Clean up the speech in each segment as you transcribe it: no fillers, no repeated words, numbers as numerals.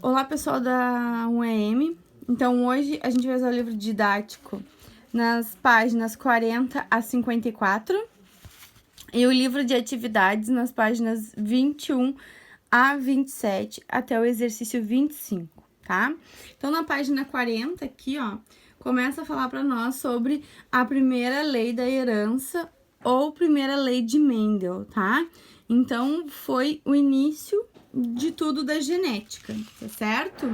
Olá, pessoal da UEM. Então, hoje a gente vai usar o livro didático nas páginas 40 a 54 e o livro de atividades nas páginas 21 a 27 até o exercício 25, tá? Então, na página 40 aqui, ó, começa a falar para nós sobre a primeira lei da herança ou primeira lei de Mendel, tá? Então, foi o início de tudo da genética, tá certo?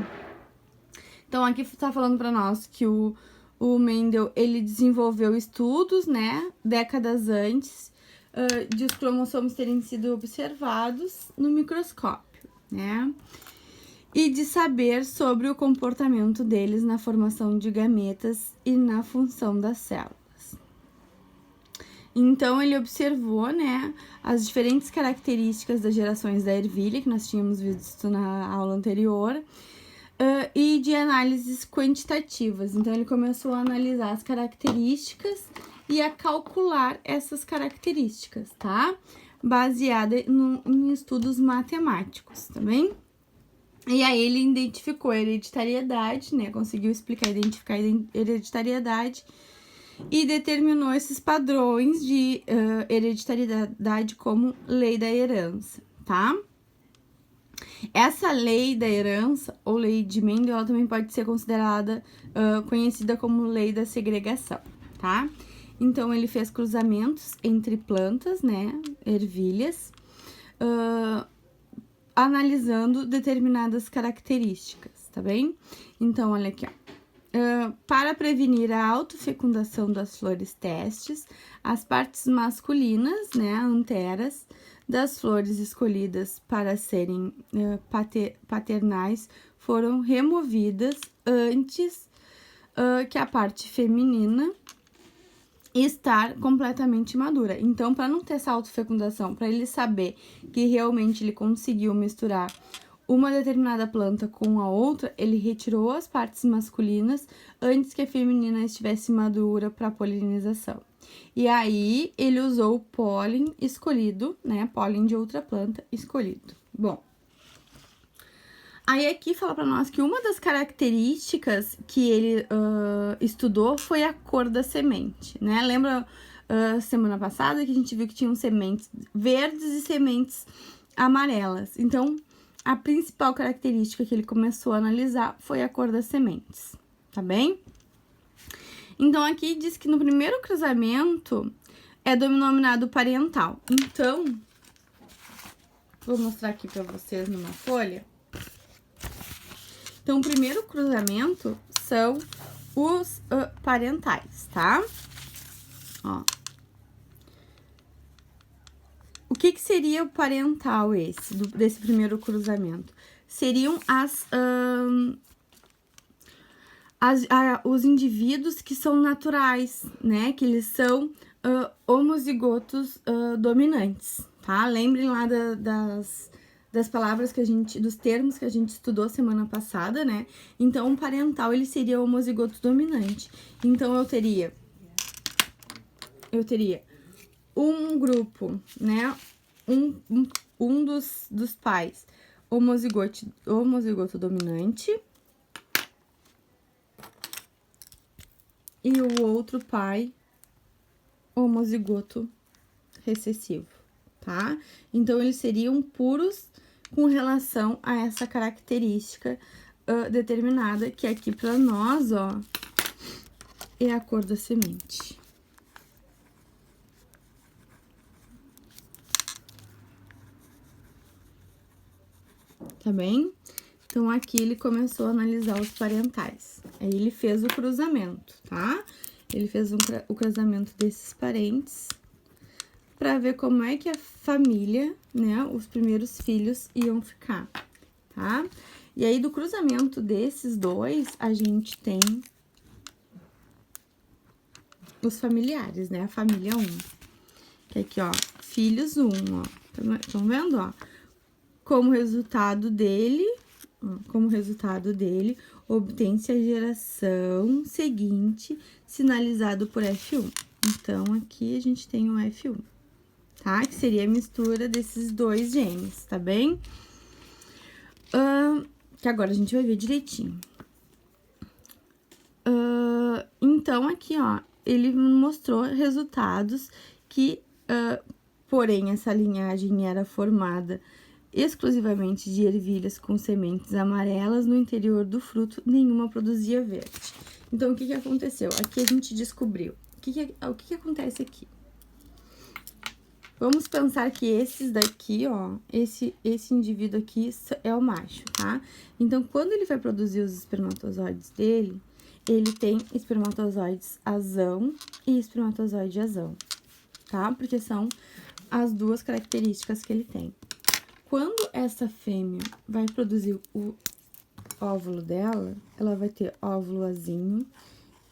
Então, aqui tá falando para nós que o Mendel, ele desenvolveu estudos, né, décadas antes, de os cromossomos terem sido observados no microscópio, né? E de saber sobre o comportamento deles na formação de gametas e na função das células. Então, ele observou, né, as diferentes características das gerações da ervilha, que nós tínhamos visto na aula anterior, e de análises quantitativas. Então, ele começou a analisar as características e a calcular essas características, tá? Baseada em estudos matemáticos, tá bem? E aí, ele identificou a hereditariedade, né? Conseguiu identificar a hereditariedade e determinou esses padrões de hereditariedade como lei da herança, tá? Essa lei da herança, ou lei de Mendel, ela também pode ser considerada, conhecida como lei da segregação, tá? Então, ele fez cruzamentos entre plantas, né, ervilhas, analisando determinadas características, tá bem? Então, olha aqui, ó. Para prevenir a autofecundação das flores testes, as partes masculinas, né, anteras, das flores escolhidas para serem paternais foram removidas antes que a parte feminina estar completamente madura. Então, para não ter essa autofecundação, para ele saber que realmente ele conseguiu misturar uma determinada planta com a outra, ele retirou as partes masculinas antes que a feminina estivesse madura para polinização. E aí, ele usou o pólen escolhido, né? Pólen de outra planta escolhido. Bom, aí aqui fala para nós que uma das características que ele estudou foi a cor da semente, né? Lembra semana passada que a gente viu que tinham sementes verdes e sementes amarelas. Então, a principal característica que ele começou a analisar foi a cor das sementes, tá bem? Então, aqui diz que no primeiro cruzamento é denominado parental. Então, vou mostrar aqui para vocês numa folha. Então, o primeiro cruzamento são os parentais, tá? Ó. O que seria o parental desse primeiro cruzamento? Seriam os indivíduos que são naturais, né? Que eles são homozigotos dominantes, tá? Lembrem lá das palavras dos termos que a gente estudou semana passada, né? Então, o parental, ele seria o homozigoto dominante. Então, eu teria um grupo, né? Um dos pais homozigoto dominante e o outro pai homozigoto recessivo, tá? Então, eles seriam puros com relação a essa característica determinada, que aqui para nós, ó, é a cor da semente. Tá bem? Então, aqui ele começou a analisar os parentais. Aí, ele fez o cruzamento, tá? Ele fez o cruzamento desses parentes para ver como é que a família, né, os primeiros filhos iam ficar, tá? E aí, do cruzamento desses dois, a gente tem os familiares, né? A família 1. Que aqui, ó, filhos 1, ó. Estão vendo, ó? Como resultado dele, obtém-se a geração seguinte, sinalizado por F1. Então, aqui a gente tem o F1, tá? Que seria a mistura desses dois genes, tá bem? que agora a gente vai ver direitinho. Então, aqui, ó, ele mostrou resultados que, porém, essa linhagem era formada exclusivamente de ervilhas com sementes amarelas. No interior do fruto, nenhuma produzia verde. Então, o que aconteceu? Aqui a gente descobriu. O que acontece aqui? Vamos pensar que esses daqui, ó, esse indivíduo aqui é o macho, tá? Então, quando ele vai produzir os espermatozoides dele, ele tem espermatozoides azão e espermatozoide azão, tá? Porque são as duas características que ele tem. Quando essa fêmea vai produzir o óvulo dela, ela vai ter óvulo azinho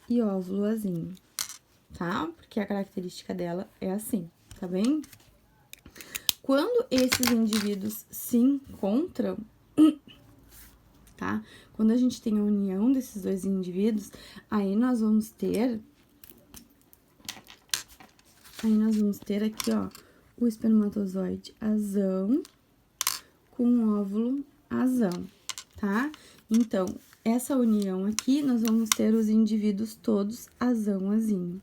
e óvulo azinho, tá? Porque a característica dela é assim, tá bem? Quando esses indivíduos se encontram, tá? Quando a gente tem a união desses dois indivíduos, aí nós vamos ter aqui, ó, o espermatozoide azão com o óvulo azão, tá? Então, essa união aqui, nós vamos ter os indivíduos todos azão-azinho,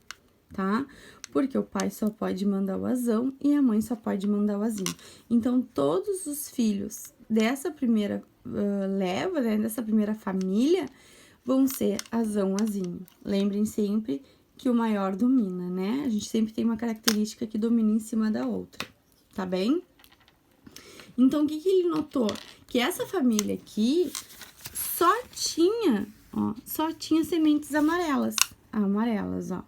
tá? Porque o pai só pode mandar o azão e a mãe só pode mandar o azinho. Então, todos os filhos dessa primeira leva, né, dessa primeira família, vão ser azão-azinho. Lembrem sempre que o maior domina, né? A gente sempre tem uma característica que domina em cima da outra, tá bem? Então, o que ele notou? Que essa família aqui só tinha sementes amarelas, ó.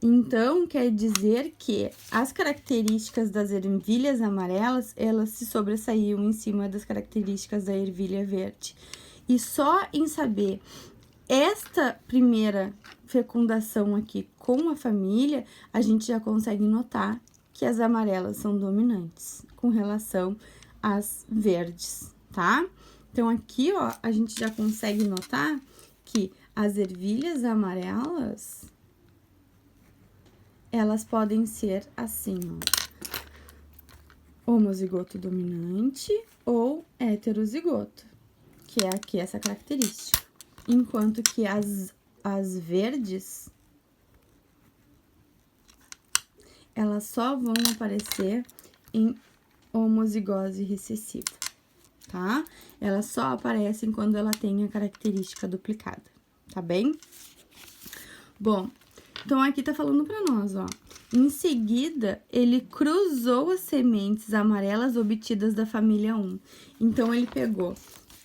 Então, quer dizer que as características das ervilhas amarelas, elas se sobressaíam em cima das características da ervilha verde. E só em saber esta primeira fecundação aqui com a família, a gente já consegue notar que as amarelas são dominantes com relação às verdes, tá? Então, aqui, ó, a gente já consegue notar que as ervilhas amarelas, elas podem ser assim, ó, homozigoto dominante ou heterozigoto, que é aqui essa característica. Enquanto que as verdes, elas só vão aparecer em homozigose recessiva, tá? Elas só aparecem quando ela tem a característica duplicada, tá bem? Bom, então aqui tá falando pra nós, ó. Em seguida, ele cruzou as sementes amarelas obtidas da família 1. Então, ele pegou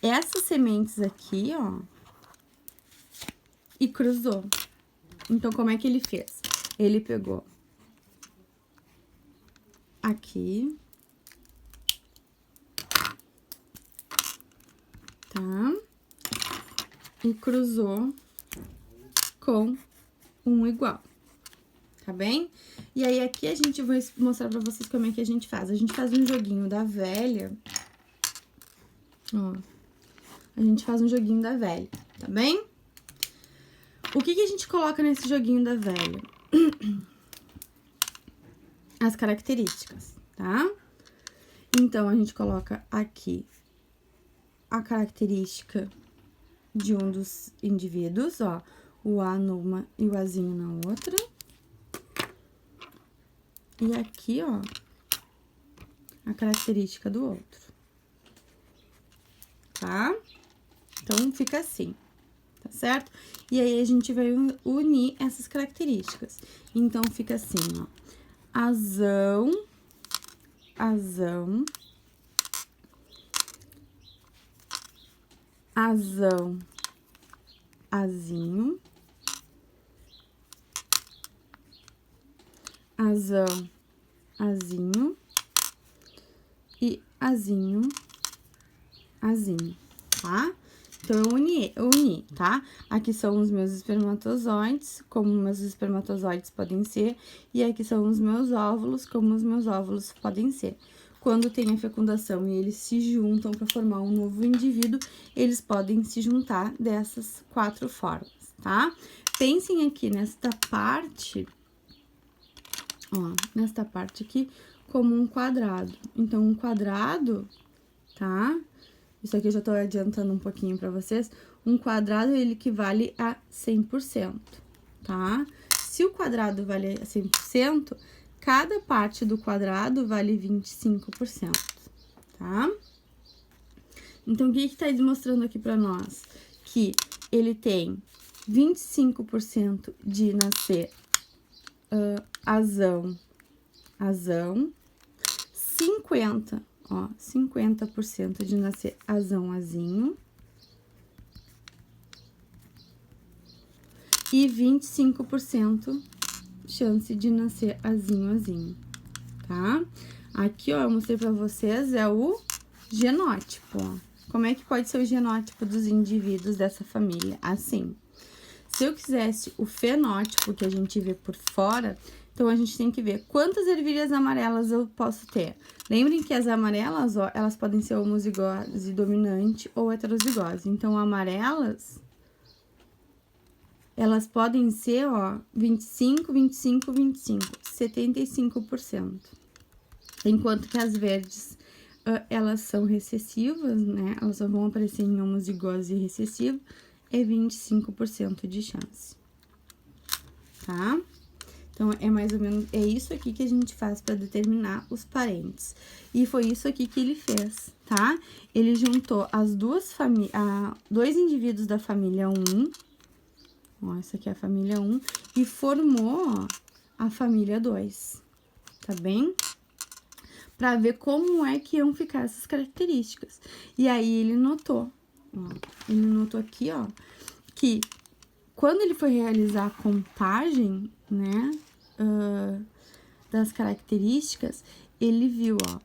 essas sementes aqui, ó, e cruzou. Então, como é que ele fez? Ele pegou aqui, tá? E cruzou com um igual, tá bem? E aí, aqui a gente vai mostrar pra vocês como é que a gente faz. A gente faz um joguinho da velha, ó. A gente faz um joguinho da velha, tá bem? O que a gente coloca nesse joguinho da velha? As características, tá? Então, a gente coloca aqui a característica de um dos indivíduos, ó. O A numa e o Azinho na outra. E aqui, ó, a característica do outro. Tá? Então, fica assim, tá certo? E aí, a gente vai unir essas características. Então, fica assim, ó. Azão, azão, azão, azinho, azão, azinho e azinho, azinho, tá? Então, eu uni, tá? Aqui são os meus espermatozoides, como meus espermatozoides podem ser, e aqui são os meus óvulos, como os meus óvulos podem ser. Quando tem a fecundação e eles se juntam para formar um novo indivíduo, eles podem se juntar dessas 4 formas, tá? Pensem aqui nesta parte, ó, nesta parte aqui, como um quadrado. Então, um quadrado, tá? isso aqui eu já tô adiantando um pouquinho pra vocês, um quadrado ele equivale a 100%, tá? Se o quadrado vale 100%, cada parte do quadrado vale 25%, tá? Então, o que que tá demonstrando aqui pra nós? Que ele tem 25% de nascer azão, 50% de nascer azão, azinho, e 25% chance de nascer azinho, azinho, tá? Aqui, ó, eu mostrei pra vocês, é o genótipo, ó. Como é que pode ser o genótipo dos indivíduos dessa família? Assim, se eu quisesse o fenótipo que a gente vê por fora, então a gente tem que ver quantas ervilhas amarelas eu posso ter. Lembrem que as amarelas, ó, elas podem ser homozigose dominante ou heterozigose. Então, amarelas, elas podem ser, ó, 25, 25, 25, 75%. Enquanto que as verdes, elas são recessivas, né? Elas só vão aparecer em homozigose recessiva, é 25% de chance, tá? Então, é mais ou menos, é isso aqui que a gente faz para determinar os parentes. E foi isso aqui que ele fez, tá? Ele juntou as duas famílias, dois indivíduos da família 1, ó, essa aqui é a família 1, e formou, ó, a família 2, tá bem? Para ver como é que iam ficar essas características. E aí, ele notou, ó, ele notou aqui, ó, que quando ele foi realizar a contagem, né, das características, ele viu, ó,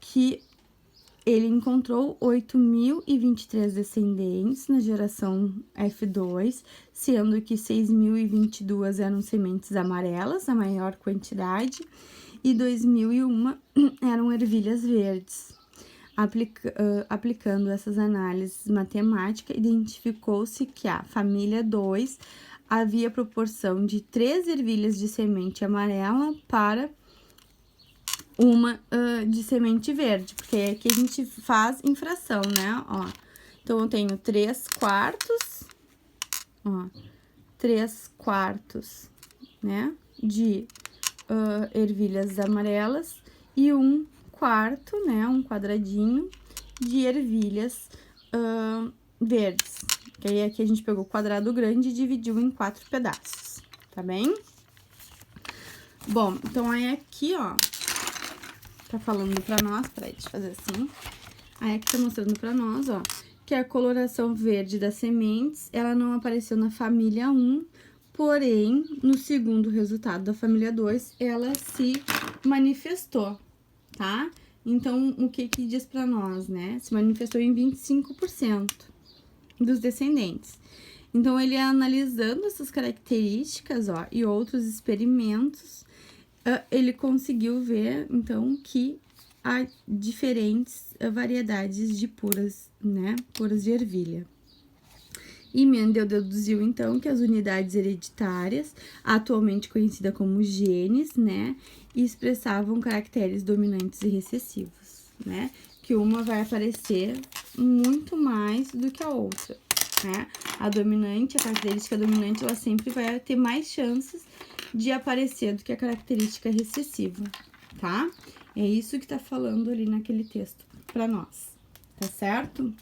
que ele encontrou 8.023 descendentes na geração F2, sendo que 6.022 eram sementes amarelas, a maior quantidade, e 2.001 eram ervilhas verdes. Aplicando essas análises matemáticas, identificou-se que a família 2 havia proporção de 3 ervilhas de semente amarela para uma de semente verde, porque aqui a gente faz em fração, né? Ó, então, eu tenho 3/4, ó, 3/4, né, de ervilhas amarelas e 1/4, né, um quadradinho de ervilhas verdes. Que aí aqui a gente pegou o quadrado grande e dividiu em 4 pedaços, tá bem? Bom, então aí aqui, ó, tá falando pra nós, peraí, deixa eu fazer assim. Aí aqui tá mostrando pra nós, ó, que a coloração verde das sementes, ela não apareceu na família 1, porém, no segundo resultado da família 2, ela se manifestou, tá? Então, o que que diz pra nós, né? Se manifestou em 25% dos descendentes. Então, ele analisando essas características, ó, e outros experimentos, ele conseguiu ver, então, que há diferentes variedades de puras, né, puras de ervilha. E Mendel deduziu, então, que as unidades hereditárias, atualmente conhecidas como genes, né, expressavam caracteres dominantes e recessivos, né, que uma vai aparecer muito mais do que a outra, né. A característica dominante, ela sempre vai ter mais chances de aparecer do que a característica recessiva, tá? É isso que tá falando ali naquele texto pra nós, tá certo?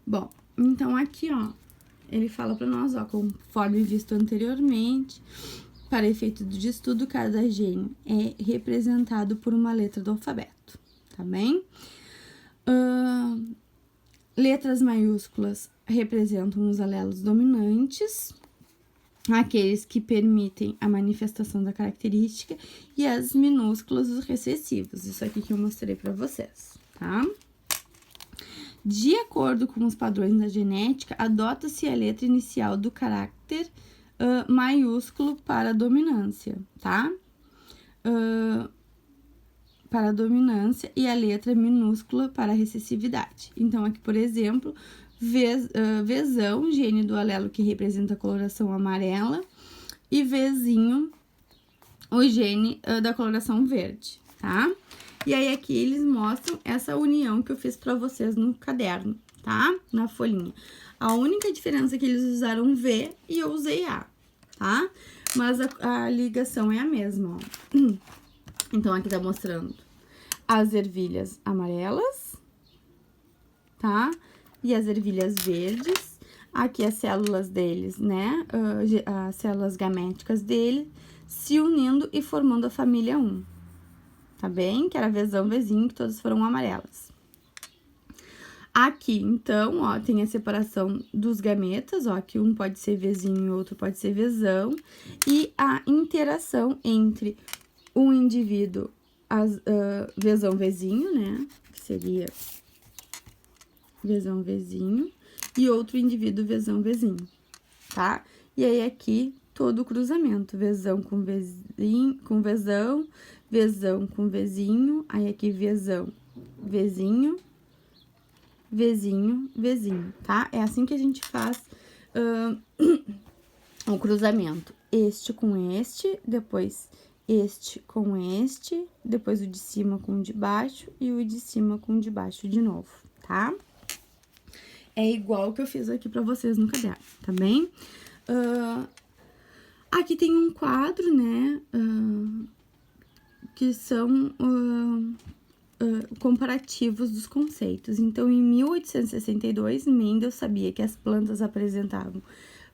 Bom, então aqui, ó, ele fala pra nós, ó, conforme visto anteriormente, para efeito de estudo, cada gene é representado por uma letra do alfabeto, tá bem? Letras maiúsculas representam os alelos dominantes, aqueles que permitem a manifestação da característica, e as minúsculas, os recessivos. Isso aqui que eu mostrei pra vocês, tá? De acordo com os padrões da genética, adota-se a letra inicial do caráter maiúsculo para a dominância, tá? Para a dominância e a letra minúscula para a recessividade. Então, aqui, por exemplo, Vzão, gene do alelo que representa a coloração amarela, e Vzinho, o gene da coloração verde, tá? E aí aqui eles mostram essa união que eu fiz pra vocês no caderno, tá? Na folhinha. A única diferença é que eles usaram V e eu usei A, tá? Mas a ligação é a mesma, ó. Então, aqui tá mostrando as ervilhas amarelas, tá? E as ervilhas verdes. Aqui as células deles, né? As células gaméticas dele se unindo e formando a família 1. Tá bem? Que era Vzão, Vzinho, que todas foram amarelas. Aqui, então, ó, tem a separação dos gametas, ó, que um pode ser Vzinho e outro pode ser Vzão. E a interação entre um indivíduo, Vzão, Vzinho, né? Que seria Vzão, Vzinho. E outro indivíduo, Vzão, Vzinho, tá? E aí, aqui, todo o cruzamento. Vzão com Vzinho, Vzão com Vzinho. Aí, aqui, Vzão, Vzinho, Vzinho, Vzinho, tá? É assim que a gente faz o cruzamento. Este com este, depois este com este, depois o de cima com o de baixo e o de cima com o de baixo de novo, tá? É igual que eu fiz aqui pra vocês no caderno, tá bem? Aqui tem um quadro, né? Que são comparativos dos conceitos. Então, em 1862, Mendel sabia que as plantas apresentavam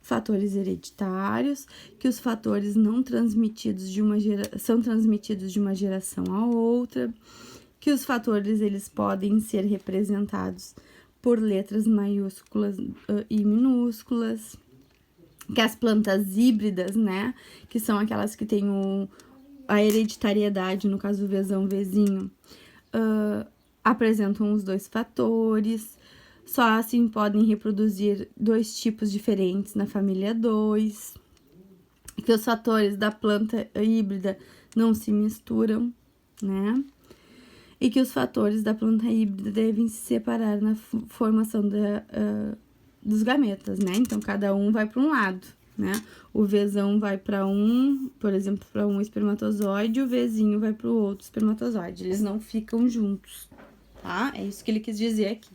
fatores hereditários, que os fatores não transmitidos são transmitidos de uma geração a outra, que os fatores eles podem ser representados por letras maiúsculas e minúsculas, que as plantas híbridas, né, que são aquelas que têm a hereditariedade, no caso do Vzão, Vzinho, apresentam os dois fatores, só assim podem reproduzir dois tipos diferentes na família 2, que os fatores da planta híbrida não se misturam, né? E que os fatores da planta híbrida devem se separar na formação dos gametas, né? Então, cada um vai para um lado, né? O Vzão vai para por exemplo, para um espermatozoide, e o Vzinho vai para o outro espermatozoide. Eles não ficam juntos, tá? É isso que ele quis dizer aqui.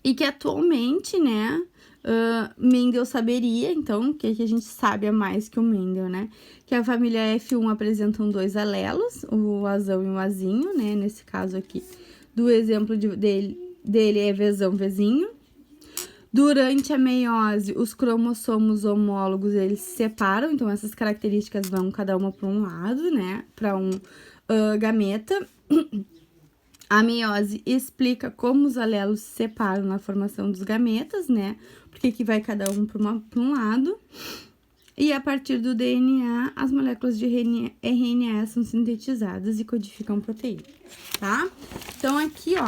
E que atualmente, né, Mendel saberia, então, que a gente sabe a mais que o Mendel, né? Que a família F1 apresentam dois alelos, o Azão e o Azinho, né? Nesse caso aqui, do exemplo dele é Vzão, Vzinho. Durante a meiose, os cromossomos homólogos, eles se separam, então essas características vão cada uma para um lado, né? Para um gameta. A meiose explica como os alelos se separam na formação dos gametas, né? Porque que vai cada um para um lado. E a partir do DNA, as moléculas de RNA são sintetizadas e codificam proteína, tá? Então, aqui, ó,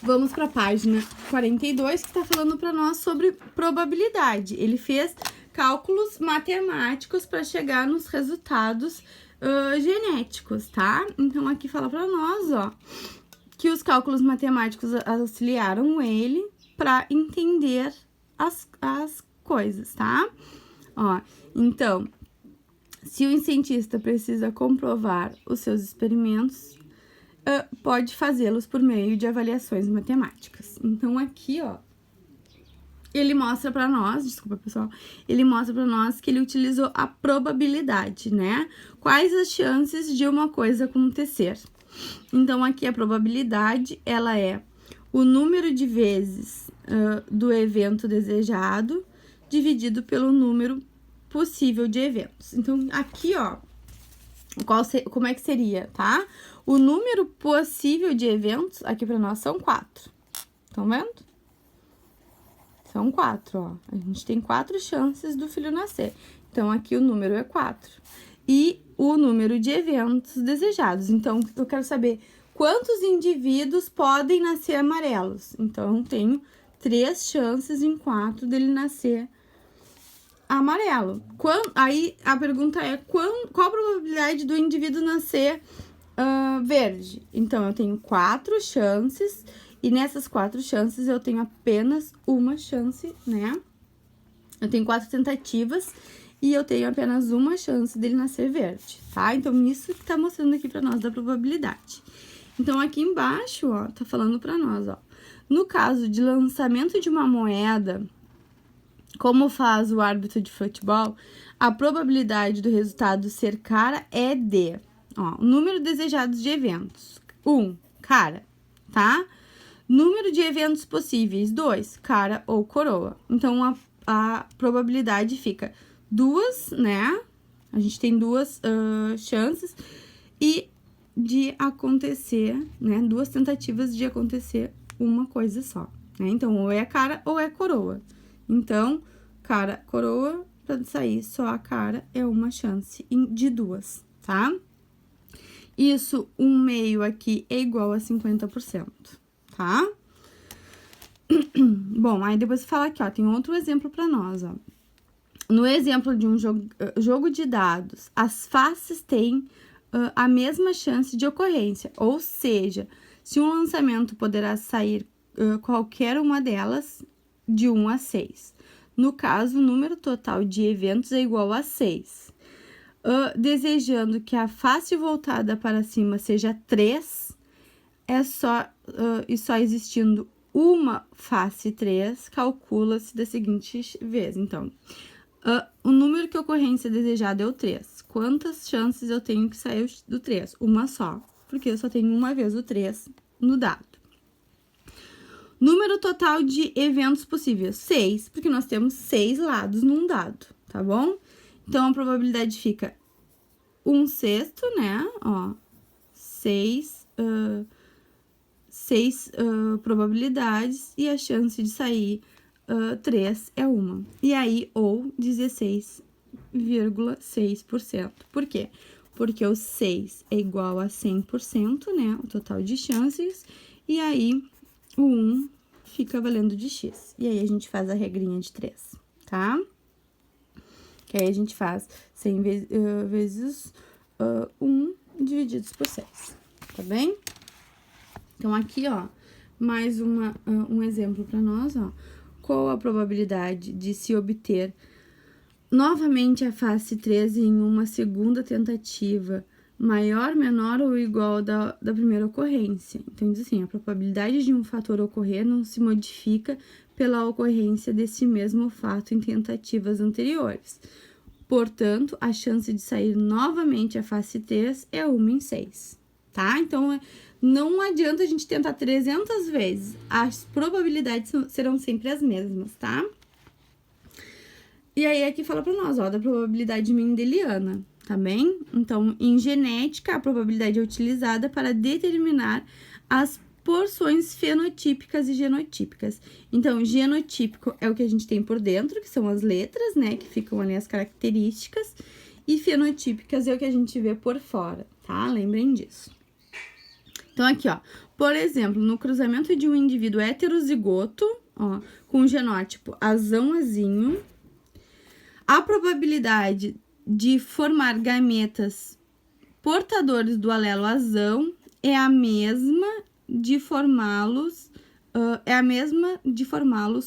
vamos para a página 42, que está falando para nós sobre probabilidade. Ele fez cálculos matemáticos para chegar nos resultados genéticos, tá? Então, aqui fala para nós, ó, que os cálculos matemáticos auxiliaram ele para entender as coisas, tá? Ó, então, se o cientista precisa comprovar os seus experimentos, pode fazê-los por meio de avaliações matemáticas. Então, aqui, ó, ele mostra pra nós, desculpa, pessoal, ele mostra pra nós que ele utilizou a probabilidade, né? Quais as chances de uma coisa acontecer? Então, aqui a probabilidade, ela é o número de vezes do evento desejado dividido pelo número possível de eventos. Então, aqui, ó, como é que seria, tá? O número possível de eventos, aqui pra nós, são 4. Estão vendo? São 4, ó. A gente tem 4 chances do filho nascer. Então, aqui o número é 4. E o número de eventos desejados. Então, eu quero saber quantos indivíduos podem nascer amarelos. Então, eu tenho 3 chances em 4 dele nascer amarelo. Aí, a pergunta é, qual a probabilidade do indivíduo nascer verde? Então, eu tenho 4 chances, e nessas 4 chances, eu tenho apenas uma chance, né? Eu tenho 4 tentativas, e eu tenho apenas uma chance dele nascer verde, tá? Então, isso que tá mostrando aqui pra nós da probabilidade. Então, aqui embaixo, ó, tá falando pra nós, ó. No caso de lançamento de uma moeda, como faz o árbitro de futebol, a probabilidade do resultado ser cara é de, ó, o número desejado de eventos. 1, cara, tá? Número de eventos possíveis, 2, cara ou coroa. Então, a probabilidade fica 2, né? A gente tem 2 chances e de acontecer, né? 2 tentativas de acontecer uma coisa só, né? Então, ou é cara ou é coroa. Então, cara, coroa, pra sair só a cara é uma chance de 2, tá? Isso, 1/2 aqui é igual a 50%, tá? Bom, aí depois fala aqui, ó, tem outro exemplo pra nós, ó. No exemplo de um jogo de dados, as faces têm a mesma chance de ocorrência, ou seja, se um lançamento poderá sair qualquer uma delas de 1 a 6. No caso, o número total de eventos é igual a 6. Desejando que a face voltada para cima seja 3, e só existindo uma face 3, calcula-se da seguinte vez. Então, o número que ocorrência desejada é o 3. Quantas chances eu tenho que sair do 3? Uma só, porque eu só tenho uma vez o 3 no dado. Número total de eventos possíveis, 6, porque nós temos 6 lados num dado, tá bom? Então, a probabilidade fica 1/6, né? Ó, 6 probabilidades e a chance de sair 3 é 1. E aí, ou 16,6%. Por quê? Porque o 6 é igual a 100%, né? O total de chances. E aí, o 1 fica valendo de x. E aí, a gente faz a regrinha de 3, tá? Que aí, a gente faz 100 vezes 1 divididos por 6, tá bem? Então, aqui, ó, mais um exemplo para nós, ó. Qual a probabilidade de se obter novamente a face 3 em uma segunda tentativa, maior, menor ou igual da primeira ocorrência? Então, diz assim, a probabilidade de um fator ocorrer não se modifica pela ocorrência desse mesmo fato em tentativas anteriores. Portanto, a chance de sair novamente a face 3 é 1 em 6, tá? Então, não adianta a gente tentar 300 vezes, as probabilidades serão sempre as mesmas, tá? E aí, aqui fala pra nós, ó, da probabilidade mendeliana, tá bem? Então, em genética, a probabilidade é utilizada para determinar as porções fenotípicas e genotípicas. Então, genotípico é o que a gente tem por dentro, que são as letras, né, que ficam ali as características, e fenotípicas é o que a gente vê por fora, tá? Lembrem disso. Então, aqui, ó, por exemplo, no cruzamento de um indivíduo heterozigoto, ó, com o genótipo azão-azinho, a probabilidade de formar gametas portadores do alelo azão é a mesma de formá-los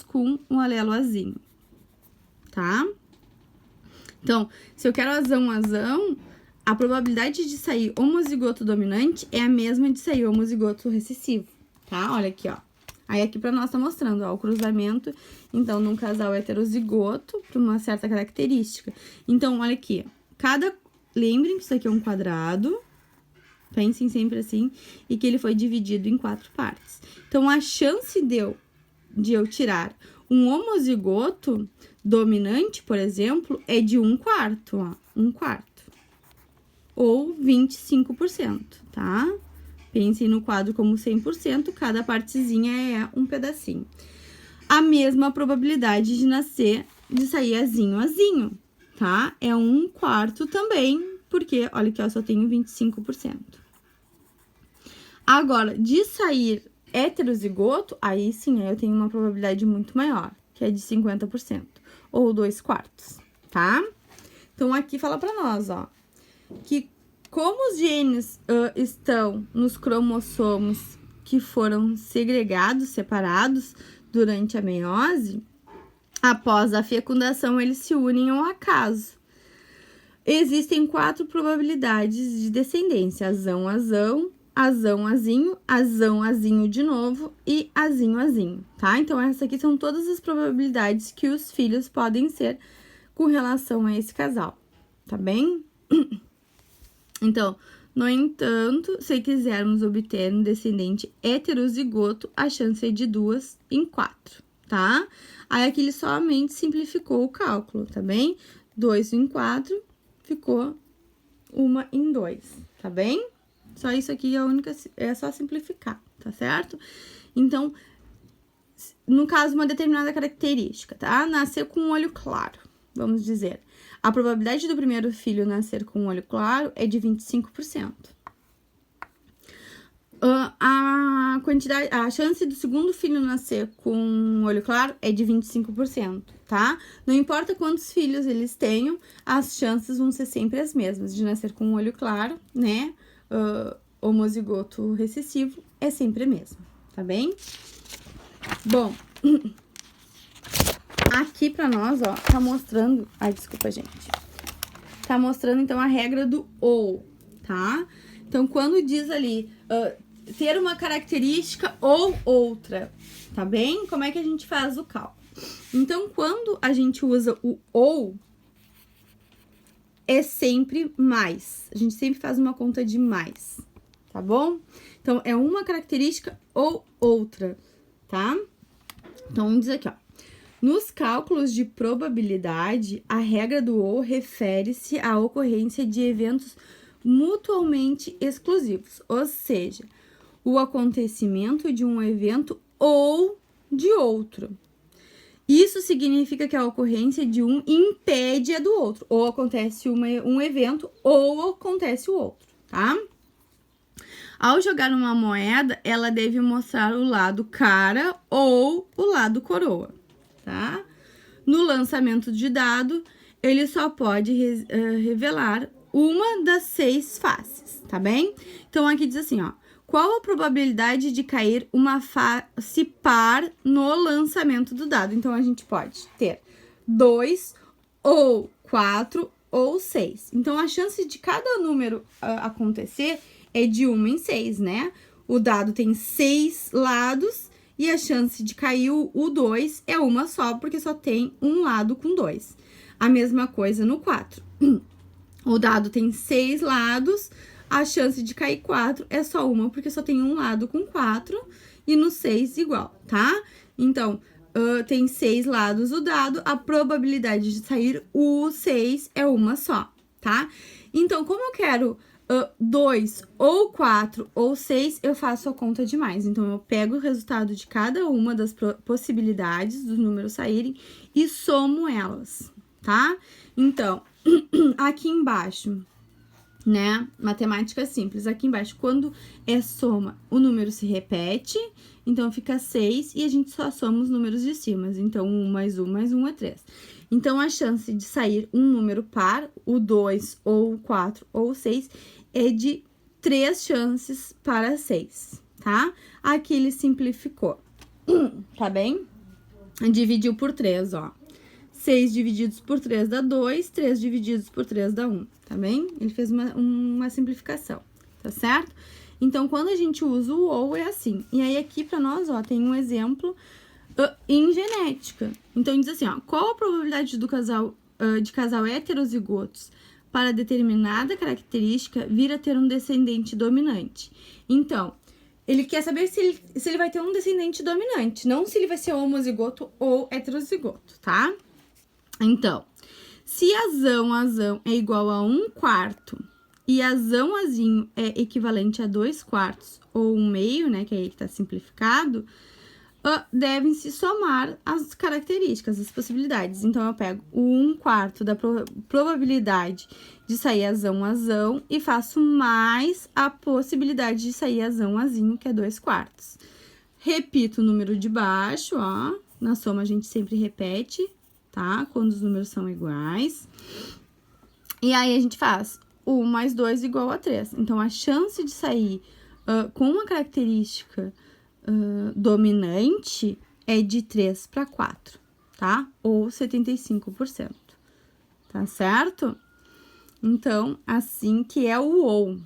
com um alelo azinho, tá? Então, se eu quero azão-azão, a probabilidade de sair homozigoto dominante é a mesma de sair homozigoto recessivo, tá? Olha aqui, ó. Aí, aqui pra nós tá mostrando, ó, o cruzamento, então, num casal heterozigoto, por uma certa característica. Então, olha aqui, lembrem que isso aqui é um quadrado, pensem sempre assim, e que ele foi dividido em 4 partes. Então, a chance de eu tirar um homozigoto dominante, por exemplo, é de 1/4, ó, 1/4. Ou 25%, tá? Pensem no quadro como 100%, cada partezinha é um pedacinho. A mesma probabilidade de sair azinho, tá? É 1/4 também, porque, olha aqui, ó, só tenho 25%. Agora, de sair heterozigoto, aí sim, eu tenho uma probabilidade muito maior, que é de 50%, ou 2/4, tá? Então, aqui fala pra nós, ó, que como os genes estão nos cromossomos que foram separados durante a meiose, após a fecundação, eles se unem ao acaso. existem 4 probabilidades de descendência: azão, azão, azão, azinho, azão, azinho de novo e azinho, azinho, tá? Então, essas aqui são todas as probabilidades que os filhos podem ser com relação a esse casal, tá bem? Então, no entanto, se quisermos obter um descendente heterozigoto, a chance é de 2 em 4, tá? Aí, aqui ele somente simplificou o cálculo, tá bem? 2 em 4 ficou 1 em 2, tá bem? Só isso aqui é só simplificar, tá certo? Então, no caso, uma determinada característica, tá? Nascer com um olho claro, vamos dizer. A probabilidade do primeiro filho nascer com um olho claro é de 25%. A chance do segundo filho nascer com um olho claro é de 25%, tá? Não importa quantos filhos eles tenham, as chances vão ser sempre as mesmas de nascer com um olho claro, né? Homozigoto recessivo é sempre a mesma, tá bem? Bom, aqui pra nós, ó, tá mostrando... Ai, desculpa, gente. Tá mostrando, então, a regra do ou, tá? Então, quando diz ali... ter uma característica ou outra, tá bem? Como é que a gente faz o cálculo? Então, quando a gente usa o ou, é sempre mais. A gente sempre faz uma conta de mais, tá bom? Então, é uma característica ou outra, tá? Então, vamos dizer aqui, ó. Nos cálculos de probabilidade, a regra do ou refere-se à ocorrência de eventos mutuamente exclusivos, ou seja, o acontecimento de um evento ou de outro. Isso significa que a ocorrência de um impede a do outro. Ou acontece um evento ou acontece o outro, tá? Ao jogar uma moeda, ela deve mostrar o lado cara ou o lado coroa, tá? No lançamento de dado, ele só pode revelar uma das 6 faces, tá bem? Então, aqui diz assim, ó. Qual a probabilidade de cair uma face par no lançamento do dado? Então, a gente pode ter 2, ou 4, ou 6. Então, a chance de cada número acontecer é de 1 em 6, né? O dado tem 6 lados e a chance de cair o 2 é uma só, porque só tem um lado com 2. A mesma coisa no 4. O dado tem 6 lados... A chance de cair 4 é só uma, porque só tem um lado com 4 e no 6 igual, tá? Então, tem 6 lados o dado, a probabilidade de sair o 6 é uma só, tá? Então, como eu quero 2 ou 4 ou 6, eu faço a conta de mais. Então, eu pego o resultado de cada uma das possibilidades dos números saírem e somo elas, tá? Então, aqui embaixo... né? Matemática simples. Aqui embaixo, quando é soma, o número se repete, então fica 6 e a gente só soma os números de cima. Então, 1 mais 1 mais 1 é 3. Então, a chance de sair um número par, o 2 ou o 4 ou o 6, é de 3 chances para 6, tá? Aqui ele simplificou, tá bem? Dividiu por 3, ó. 6 divididos por 3 dá 2, 3 divididos por 3 dá 1, tá bem? Ele fez uma simplificação, tá certo? Então, quando a gente usa o ou, é assim. E aí, aqui pra nós, ó, tem um exemplo em genética. Então, diz assim, ó, qual a probabilidade de casal heterozigotos para determinada característica vir a ter um descendente dominante? Então, ele quer saber se ele vai ter um descendente dominante, não se ele vai ser homozigoto ou heterozigoto, tá? Então, se azão é igual a 1/4 e azão azinho é equivalente a 2/4 ou 1/2, né, que é aí que tá simplificado, devem se somar as características, as possibilidades. Então, eu pego o 1/4 da probabilidade de sair azão e faço mais a possibilidade de sair azão azinho, que é 2/4. Repito o número de baixo, ó, na soma a gente sempre repete, tá? Quando os números são iguais. E aí, a gente faz 1 mais 2 igual a 3. Então, a chance de sair com uma característica dominante é de 3/4, tá? Ou 75%, tá certo? Então, assim que é o ou.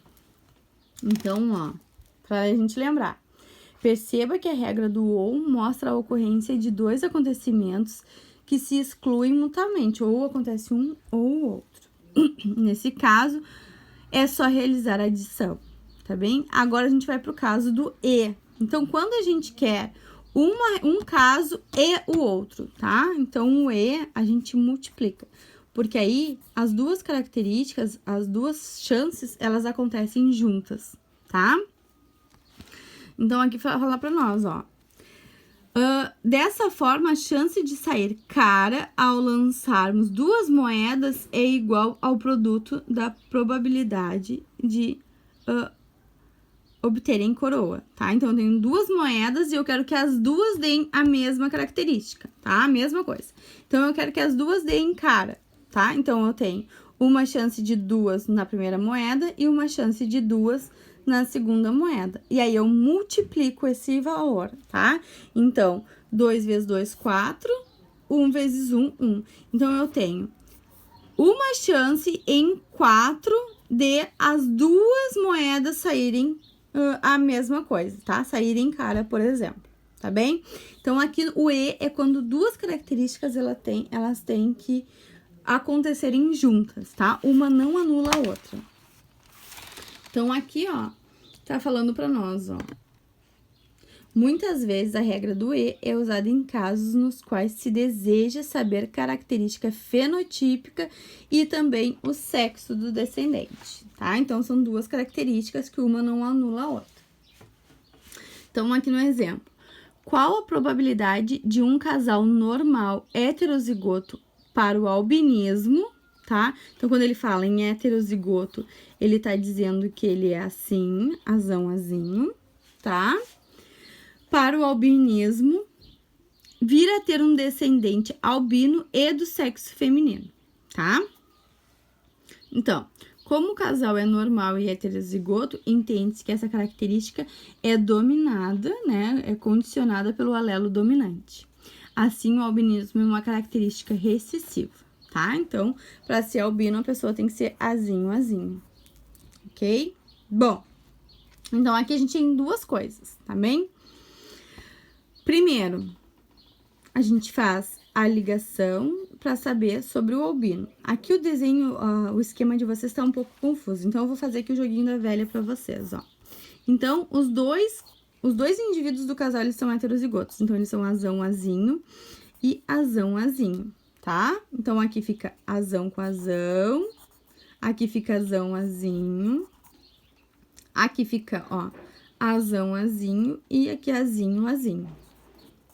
Então, ó, pra gente lembrar. Perceba que a regra do ou mostra a ocorrência de dois acontecimentos que se excluem mutuamente. Ou acontece um ou o outro. Nesse caso, é só realizar a adição, tá bem? Agora, a gente vai pro caso do e. Então, quando a gente quer um caso e o outro, tá? Então, o e a gente multiplica. Porque aí, as duas características, as duas chances, elas acontecem juntas, tá? Então, aqui falar pra nós, ó. Dessa forma, a chance de sair cara ao lançarmos duas moedas é igual ao produto da probabilidade de obterem coroa, tá? Então, eu tenho duas moedas e eu quero que as duas deem a mesma característica, tá? A mesma coisa. Então, eu quero que as duas deem cara, tá? Então, eu tenho uma chance de duas na primeira moeda e uma chance de duas na segunda moeda. E aí, eu multiplico esse valor, tá? Então, 2 vezes 2, 4. 1 vezes 1, 1. Então, eu tenho uma chance em 4 de as duas moedas saírem a mesma coisa, tá? Saírem cara, por exemplo, tá bem? Então, aqui o e é quando duas características elas têm que acontecerem juntas, tá? Uma não anula a outra. Então, aqui, ó, tá falando pra nós, ó. Muitas vezes a regra do e é usada em casos nos quais se deseja saber característica fenotípica e também o sexo do descendente, tá? Então, são duas características que uma não anula a outra. Então, aqui no exemplo. Qual a probabilidade de um casal normal heterozigoto para o albinismo, tá? Então, quando ele fala em heterozigoto, ele tá dizendo que ele é assim, azão, azinho, tá? Para o albinismo, vir a ter um descendente albino e do sexo feminino, tá? Então, como o casal é normal e heterozigoto, entende-se que essa característica é dominada, né? É condicionada pelo alelo dominante. Assim, o albinismo é uma característica recessiva, tá? Então, para ser albino, a pessoa tem que ser azinho, azinho, ok? Bom, então aqui a gente tem duas coisas, tá bem? Primeiro, a gente faz a ligação para saber sobre o albino. Aqui o desenho, o esquema de vocês está um pouco confuso, então eu vou fazer aqui o joguinho da velha para vocês, ó. Então, os dois indivíduos do casal, eles são heterozigotos, então eles são azão, azinho e azão, azinho, tá? Então, aqui fica azão com azão, aqui fica azão, azinho, aqui fica, ó, azão, azinho e aqui azinho, azinho,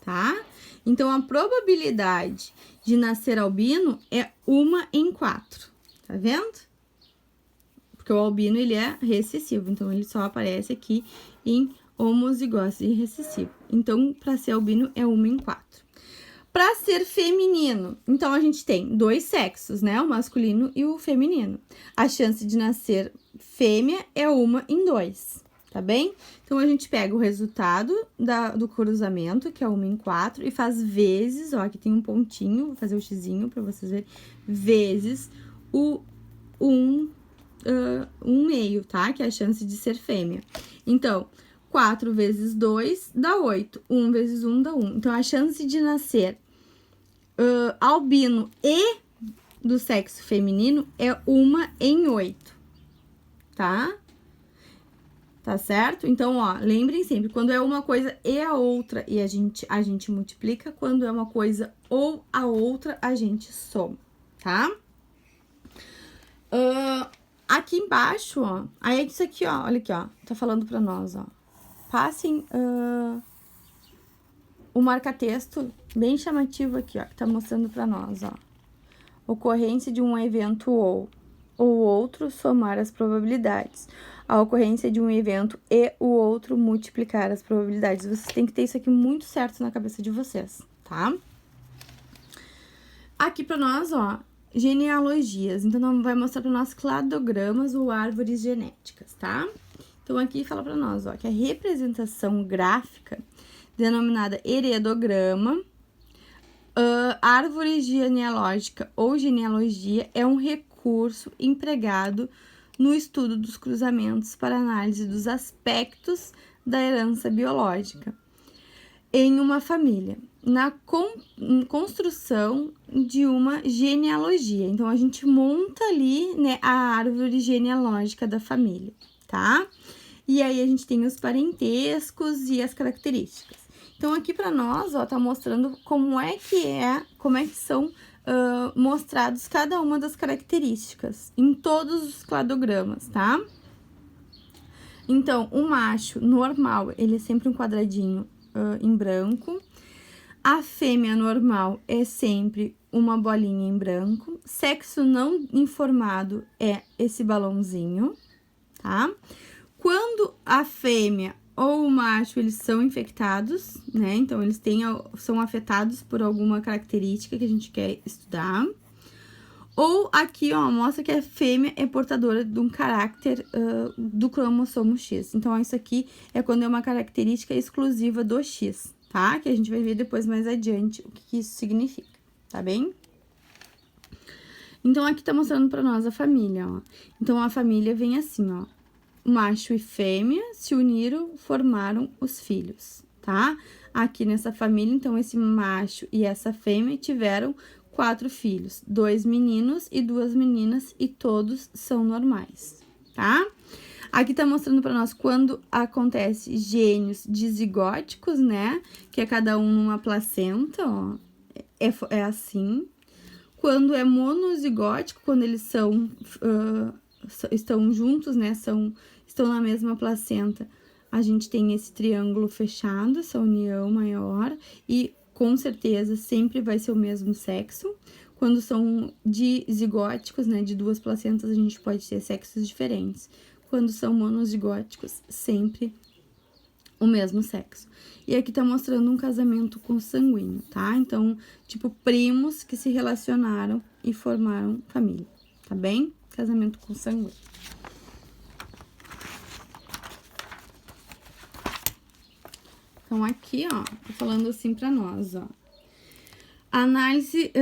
tá? Então, a probabilidade de nascer albino é 1 em 4, tá vendo? Porque o albino, ele é recessivo, então ele só aparece aqui em homozigose recessivo. Então, para ser albino é 1 em 4. Para ser feminino, então a gente tem dois sexos, né? O masculino e o feminino. A chance de nascer fêmea é 1 em 2, tá bem? Então, a gente pega o resultado do cruzamento, que é 1 em 4, e faz vezes, ó, aqui tem um pontinho, vou fazer o xizinho para vocês verem, vezes o 1 meio, tá? Que é a chance de ser fêmea. Então, 4 vezes 2 dá 8. 1 vezes 1 dá 1. Então, a chance de nascer albino e do sexo feminino é 1 em 8, tá? Tá certo? Então, ó, lembrem sempre, quando é uma coisa e a outra, e a gente multiplica, quando é uma coisa ou a outra, a gente soma, tá? Aqui embaixo, ó, aí é isso aqui, ó, olha aqui, ó, tá falando pra nós, ó. Passem o marca-texto bem chamativo aqui, ó, que tá mostrando pra nós, ó. Ocorrência de um evento ou outro, somar as probabilidades. A ocorrência de um evento e o outro, multiplicar as probabilidades. Vocês têm que ter isso aqui muito certo na cabeça de vocês, tá? Aqui pra nós, ó, genealogias. Então, vai mostrar pra nós cladogramas ou árvores genéticas, tá? Então, aqui fala pra nós, ó, que a representação gráfica, denominada heredograma, árvore genealógica ou genealogia, é um recurso recurso empregado no estudo dos cruzamentos para análise dos aspectos da herança biológica em uma família, na construção de uma genealogia. Então, a gente monta ali, né, a árvore genealógica da família, tá? E aí, a gente tem os parentescos e as características. Então, aqui para nós, ó, tá mostrando como é que são mostrados cada uma das características em todos os cladogramas, tá? Então, o macho normal, ele é sempre um quadradinho em branco. A fêmea normal é sempre uma bolinha em branco. Sexo não informado é esse balãozinho, tá? Quando a fêmea ou o macho, eles são infectados, né? Então, eles são afetados por alguma característica que a gente quer estudar. Ou aqui, ó, mostra que a fêmea é portadora de um caráter do cromossomo X. Então, isso aqui é quando é uma característica exclusiva do X, tá? Que a gente vai ver depois mais adiante o que isso significa, tá bem? Então, aqui tá mostrando pra nós a família, ó. Então, a família vem assim, ó. Macho e fêmea se uniram, formaram os filhos, tá? Aqui nessa família, então, esse macho e essa fêmea tiveram 4 filhos, 2 meninos e 2 meninas, e todos são normais, tá? Aqui tá mostrando pra nós quando acontece gênios dizigóticos, né? Que é cada um numa placenta, ó. É assim. Quando é monozigótico, quando eles estão juntos, né? Estão na mesma placenta, a gente tem esse triângulo fechado, essa união maior, e com certeza sempre vai ser o mesmo sexo. Quando são dizigóticos, né, de 2 placentas, a gente pode ter sexos diferentes. Quando são monozigóticos, sempre o mesmo sexo. E aqui tá mostrando um casamento consanguíneo, tá? Então, tipo, primos que se relacionaram e formaram família, tá bem? Casamento consanguíneo. Então, aqui, ó, tô falando assim pra nós, ó. Análise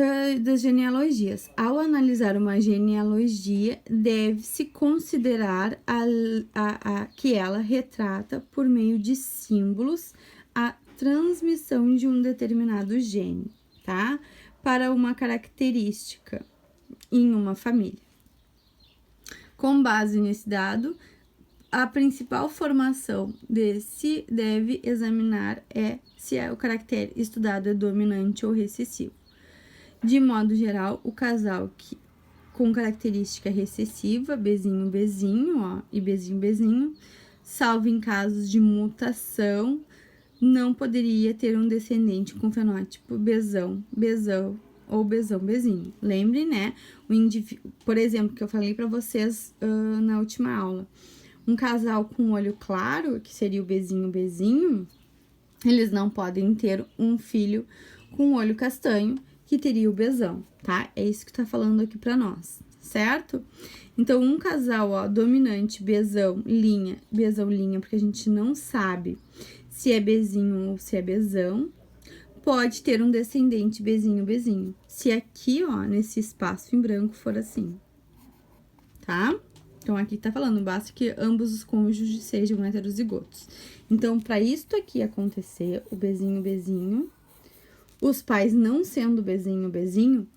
das genealogias. Ao analisar uma genealogia, deve-se considerar que ela retrata, por meio de símbolos, a transmissão de um determinado gene, tá? Para uma característica em uma família. Com base nesse dado, a principal formação desse deve examinar se o caractere estudado é dominante ou recessivo. De modo geral, o casal com característica recessiva, Bzinho, Bzinho, ó, e Bzinho, Bzinho, salvo em casos de mutação, não poderia ter um descendente com fenótipo Bzão, Bzão ou Bzão, Bzinho. Lembre, né? Por exemplo, que eu falei para vocês na última aula. Um casal com olho claro, que seria o Bzinho, Bzinho, eles não podem ter um filho com olho castanho, que teria o Bzão, tá? É isso que tá falando aqui pra nós, certo? Então, um casal, ó, dominante, Bzão, linha, porque a gente não sabe se é Bzinho ou se é Bzão, pode ter um descendente Bzinho, Bzinho. Se aqui, ó, nesse espaço em branco for assim, tá? Então, aqui tá falando, basta que ambos os cônjuges sejam heterozigotos. Então, para isto aqui acontecer, o Bzinho, Bzinho, os pais não sendo Bzinho, Bzinho,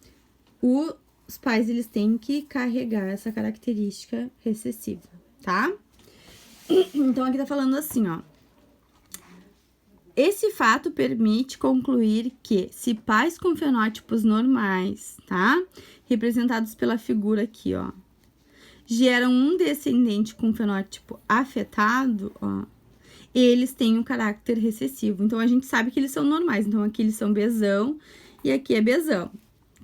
os pais, eles têm que carregar essa característica recessiva, tá? Então, aqui tá falando assim, ó. Esse fato permite concluir que, se pais com fenótipos normais, tá? Representados pela figura aqui, ó, geram um descendente com fenótipo afetado, ó, eles têm um caráter recessivo. Então, a gente sabe que eles são normais. Então, aqui eles são Bzão e aqui é Bzão,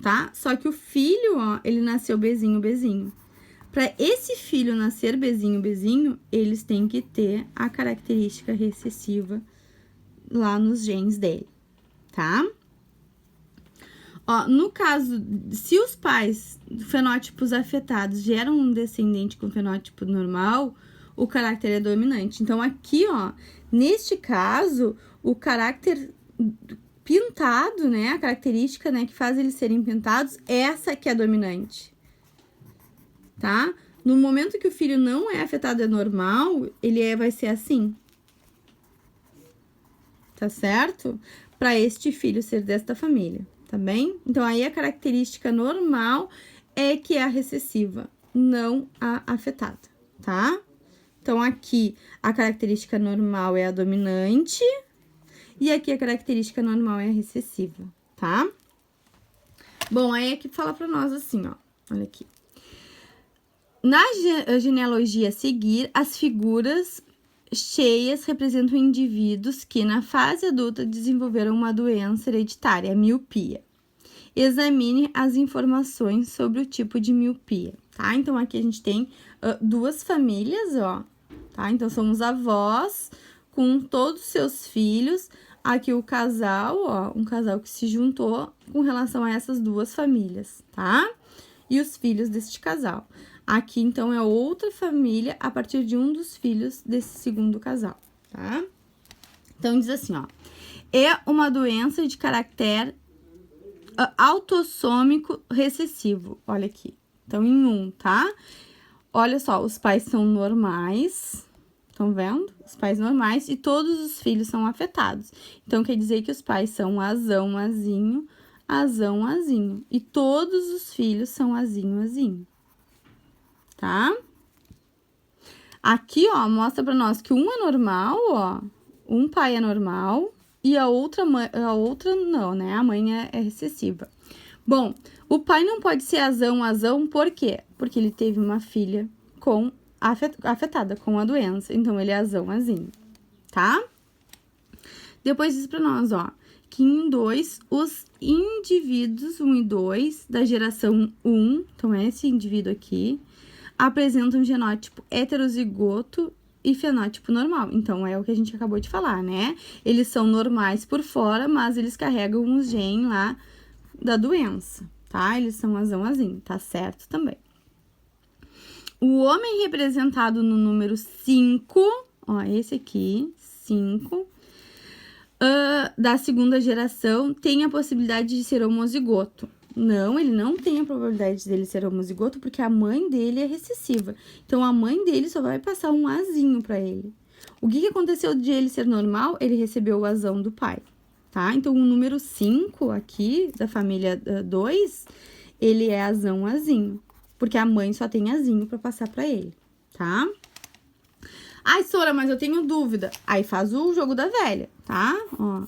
tá? Só que o filho, ó, ele nasceu Bzinho, Bzinho. Para esse filho nascer Bzinho, Bzinho, eles têm que ter a característica recessiva lá nos genes dele, tá? Ó, no caso, se os pais fenótipos afetados geram um descendente com fenótipo normal, o caráter é dominante. Então, aqui, ó, neste caso, o caráter pintado, né, a característica, né, que faz eles serem pintados, essa que é dominante, tá? No momento que o filho não é afetado, é normal, ele vai ser assim. Tá certo? Para este filho ser desta família, tá bem? Então, aí a característica normal é que é a recessiva, não a afetada, tá? Então, aqui a característica normal é a dominante e aqui a característica normal é a recessiva, tá? Bom, aí aqui fala pra nós assim, ó, olha aqui. Na genealogia a seguir, as figuras cheias representam indivíduos que, na fase adulta, desenvolveram uma doença hereditária, a miopia. Examine as informações sobre o tipo de miopia, tá? Então, aqui a gente tem duas famílias, ó, tá? Então, são os avós com todos os seus filhos. Aqui o casal, ó, um casal que se juntou com relação a essas duas famílias, tá? E os filhos deste casal. Aqui, então, é outra família a partir de um dos filhos desse segundo casal, tá? Então, diz assim, ó. É uma doença de caráter autossômico recessivo. Olha aqui. Então, em 1, tá? Olha só, os pais são normais. Estão vendo? Os pais normais e todos os filhos são afetados. Então, quer dizer que os pais são azão, azinho, azão, azinho. E todos os filhos são azinho, azinho. Tá? Aqui, ó, mostra pra nós que um é normal, ó. Um pai é normal e a outra não, né? A mãe é recessiva. Bom, o pai não pode ser azão, por quê? Porque ele teve uma filha afetada com a doença. Então, ele é azão, azinho, tá? Depois diz pra nós, ó, que em 2, os indivíduos 1 e 2 da geração 1, então é esse indivíduo aqui, apresentam genótipo heterozigoto e fenótipo normal. Então, é o que a gente acabou de falar, né? Eles são normais por fora, mas eles carregam um gene lá da doença, tá? Eles são azão, tá certo também. O homem representado no número 5, ó, esse aqui, 5, da segunda geração, tem a possibilidade de ser homozigoto. Não, ele não tem a probabilidade dele ser homozigoto porque a mãe dele é recessiva. Então, a mãe dele só vai passar um azinho pra ele. O que aconteceu de ele ser normal? Ele recebeu o azão do pai, tá? Então, o número 5 aqui, da família 2, ele é azão, azinho. Porque a mãe só tem azinho pra passar pra ele, tá? Ai, Sora, mas eu tenho dúvida. Aí faz o jogo da velha, tá? Ó,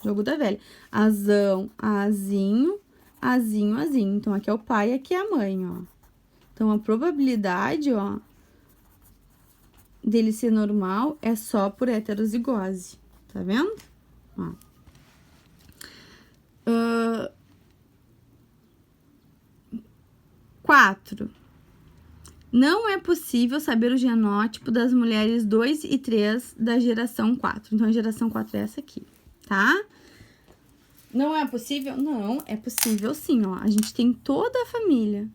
jogo da velha. Azão, azinho, azinho, azinho. Então, aqui é o pai e aqui é a mãe, ó. Então, a probabilidade, ó, dele ser normal é só por heterozigose. Tá vendo? Ó. 4. Não é possível saber o genótipo das mulheres 2 e 3 da geração 4. Então, a geração 4 é essa aqui, tá? Não é possível? Não, é possível sim, ó. A gente tem toda a família,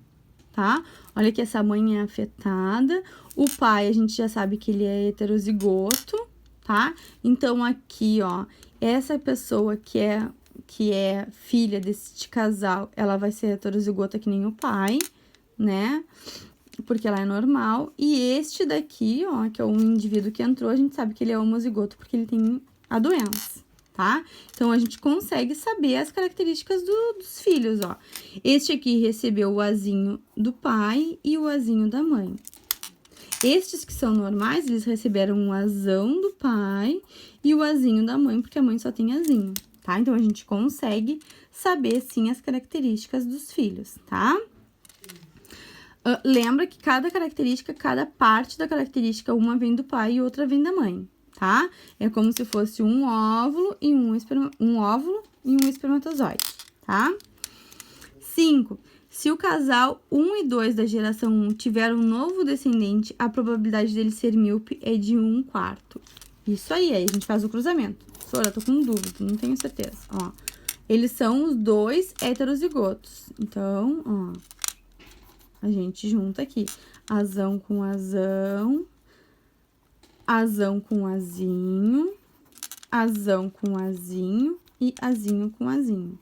tá? Olha que essa mãe é afetada. O pai, a gente já sabe que ele é heterozigoto, tá? Então, aqui, ó, essa pessoa que é filha desse casal, ela vai ser heterozigota que nem o pai, né? Porque ela é normal. E este daqui, ó, que é o indivíduo que entrou, a gente sabe que ele é homozigoto porque ele tem a doença, tá? Então, a gente consegue saber as características dos filhos, ó. Este aqui recebeu o azinho do pai e o azinho da mãe. Estes que são normais, eles receberam um azão do pai e o azinho da mãe, porque a mãe só tem azinho, tá? Então, a gente consegue saber, sim, as características dos filhos, tá? Lembra que cada parte da característica, uma vem do pai e outra vem da mãe, tá? É como se fosse um óvulo e um espermatozoide, tá? 5. Se o casal 1 e 2 da geração 1 tiver um novo descendente, a probabilidade dele ser míope é de 1/4. Isso aí a gente faz o cruzamento. Sora, tô com dúvida, não tenho certeza. Ó, eles são os dois heterozigotos. Então, ó, a gente junta aqui, azão com azão, azão com azinho, azão com azinho e azinho com azinho.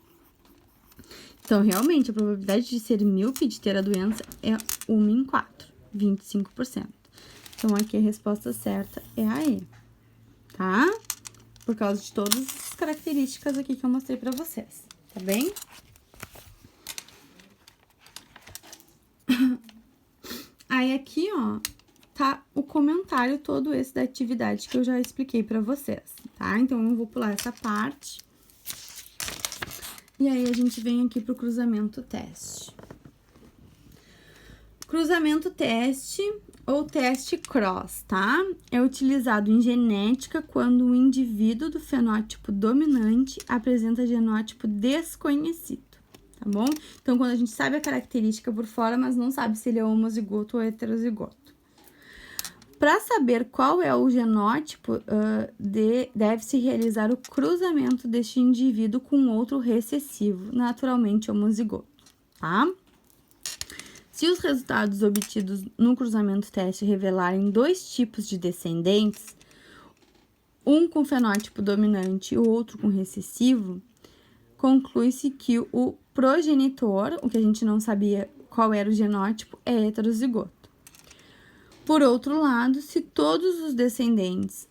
Então, realmente, a probabilidade de ser míope, de ter a doença, é 1 em 4, 25%. Então, aqui a resposta certa é a E, tá? Por causa de todas as características aqui que eu mostrei pra vocês, tá bem? Aí, aqui, ó, tá o comentário todo esse da atividade que eu já expliquei pra vocês, tá? Então, eu vou pular essa parte. E aí, a gente vem aqui pro cruzamento-teste. Cruzamento-teste ou teste cross, tá? É utilizado em genética quando o indivíduo do fenótipo dominante apresenta genótipo desconhecido, tá bom? Então, quando a gente sabe a característica por fora, mas não sabe se ele é homozigoto ou heterozigoto. Para saber qual é o genótipo, deve-se realizar o cruzamento deste indivíduo com outro recessivo, naturalmente homozigoto, tá? Se os resultados obtidos no cruzamento-teste revelarem 2 tipos de descendentes, um com fenótipo dominante e o outro com recessivo, conclui-se que o progenitor, o que a gente não sabia qual era o genótipo, é heterozigoto. Por outro lado, se todos os descendentes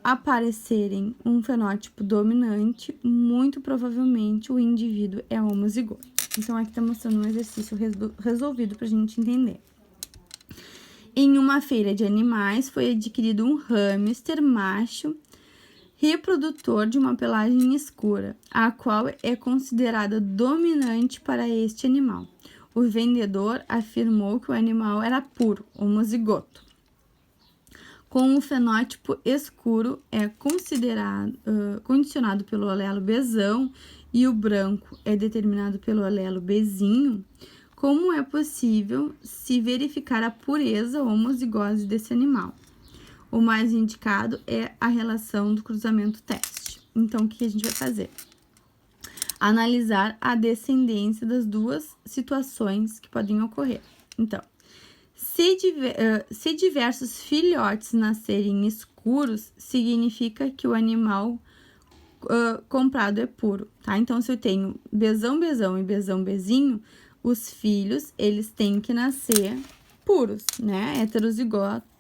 aparecerem um fenótipo dominante, muito provavelmente o indivíduo é homozigoto. Então, aqui tá mostrando um exercício resolvido pra gente entender. Em uma feira de animais, foi adquirido um hamster macho reprodutor de uma pelagem escura, a qual é considerada dominante para este animal. O vendedor afirmou que o animal era puro, homozigoto. Com o fenótipo escuro, é condicionado pelo alelo Bzão e o branco é determinado pelo alelo Bzinho, como é possível se verificar a pureza ou homozigose desse animal? O mais indicado é a relação do cruzamento-teste. Então, o que a gente vai fazer? Analisar a descendência das duas situações que podem ocorrer. Então, se diversos filhotes nascerem escuros, significa que o animal comprado é puro, tá? Então, se eu tenho Bzão e Bzão Bzinho, os filhos, eles têm que nascer puros, né?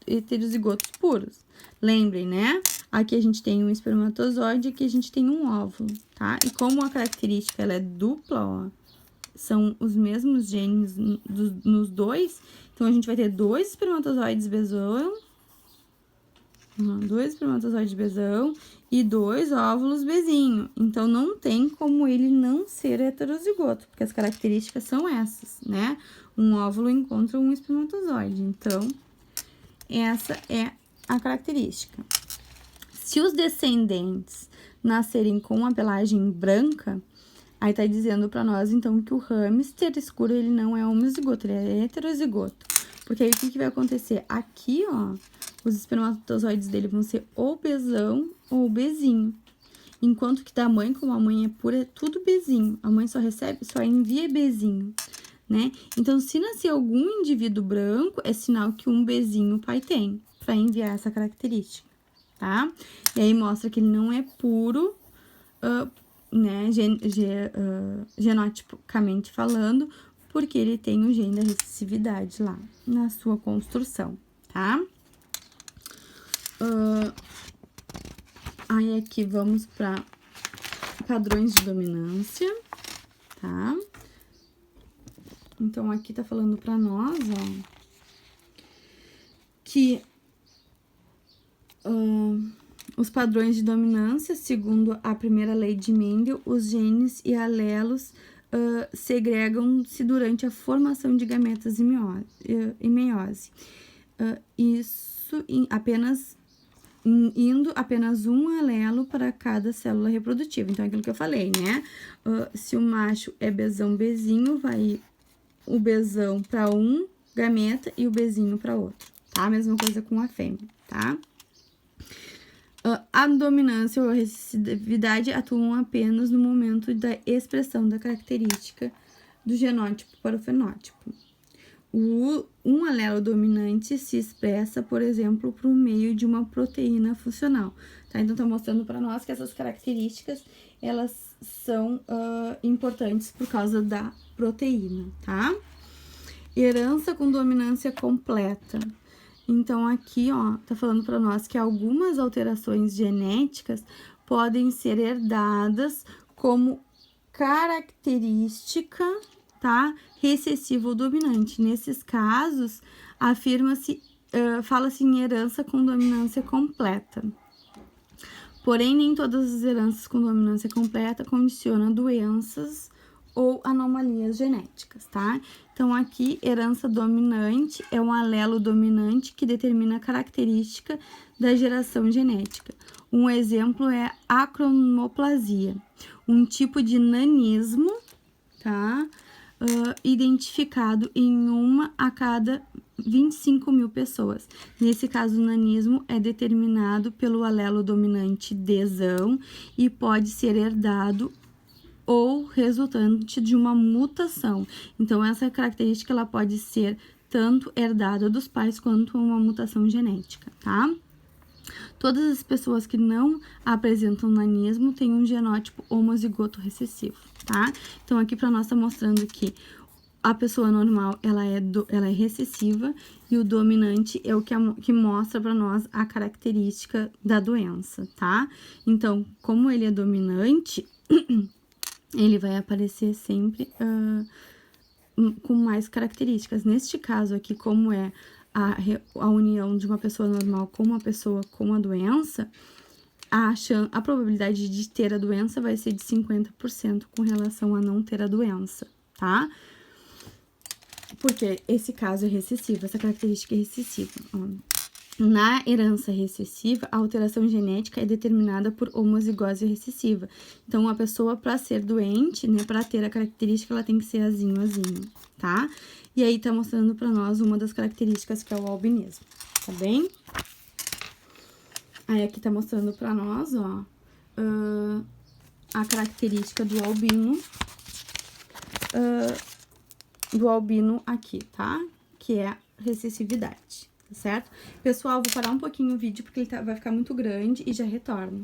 Heterozigotos puros. Lembrem, né? Aqui a gente tem um espermatozoide, aqui a gente tem um óvulo, tá? E como a característica ela é dupla, ó, são os mesmos genes nos dois, então a gente vai ter 2 espermatozoides Bzão, 2 espermatozoides Bzão e 2 óvulos Bzinho. Então, não tem como ele não ser heterozigoto, porque as características são essas, né? Um óvulo encontra um espermatozoide. Então, essa é a característica. Se os descendentes nascerem com a pelagem branca, aí tá dizendo pra nós, então, que o hamster escuro, ele não é homozigoto, ele é heterozigoto. Porque aí, o que vai acontecer? Aqui, ó, os espermatozoides dele vão ser ou Bzão ou Bzinho. Enquanto que da mãe, como a mãe é pura, é tudo Bzinho. A mãe só envia Bzinho, né? Então, se nascer algum indivíduo branco, é sinal que um Bzinho o pai tem, pra enviar essa característica, tá? E aí, mostra que ele não é puro, né, genotipicamente falando, porque ele tem o gene da recessividade lá na sua construção, tá? Aí, aqui, vamos para padrões de dominância, tá? Então, aqui tá falando para nós, ó, que os padrões de dominância, segundo a primeira lei de Mendel, os genes e alelos segregam-se durante a formação de gametas e meiose. Isso indo apenas um alelo para cada célula reprodutiva. Então, é aquilo que eu falei, né? Se o macho é Bzão Bzinho, vai o Bzão para um gameta e o Bzinho para outro, tá? Mesma coisa com a fêmea, tá? A dominância ou a recessividade atuam apenas no momento da expressão da característica do genótipo para o fenótipo. Um alelo dominante se expressa, por exemplo, por meio de uma proteína funcional, tá? Então, tá mostrando para nós que essas características, elas são importantes por causa da proteína, tá? Herança com dominância completa. Então, aqui, ó, tá falando para nós que algumas alterações genéticas podem ser herdadas como característica, tá? Recessiva ou dominante. Nesses casos, afirma-se, fala-se em herança com dominância completa. Porém, nem todas as heranças com dominância completa condicionam doenças ou anomalias genéticas, tá? Então, aqui, herança dominante é um alelo dominante que determina a característica da geração genética. Um exemplo é a acromoplasia, um tipo de nanismo, tá? Identificado em 1 a cada 25 mil pessoas. Nesse caso, o nanismo é determinado pelo alelo dominante Dzão e pode ser herdado ou resultante de uma mutação. Então, essa característica ela pode ser tanto herdada dos pais quanto uma mutação genética, tá? Todas as pessoas que não apresentam nanismo têm um genótipo homozigoto recessivo, tá? Então, aqui para nós tá mostrando que a pessoa normal, ela é recessiva e o dominante é o que mostra para nós a característica da doença, tá? Então, como ele é dominante, ele vai aparecer sempre com mais características. Neste caso aqui, como é a união de uma pessoa normal com uma pessoa com a doença, a probabilidade de ter a doença vai ser de 50% com relação a não ter a doença, tá? Porque esse caso é recessivo, essa característica é recessiva. Na herança recessiva, a alteração genética é determinada por homozigose recessiva. Então, a pessoa, para ser doente, né, para ter a característica, ela tem que ser azinho, tá? E aí, tá mostrando para nós uma das características que é o albinismo, tá bem? Aí, aqui tá mostrando para nós, ó, a característica do albino aqui, tá? Que é a recessividade. Certo? Pessoal, vou parar um pouquinho o vídeo porque ele vai ficar muito grande e já retorno.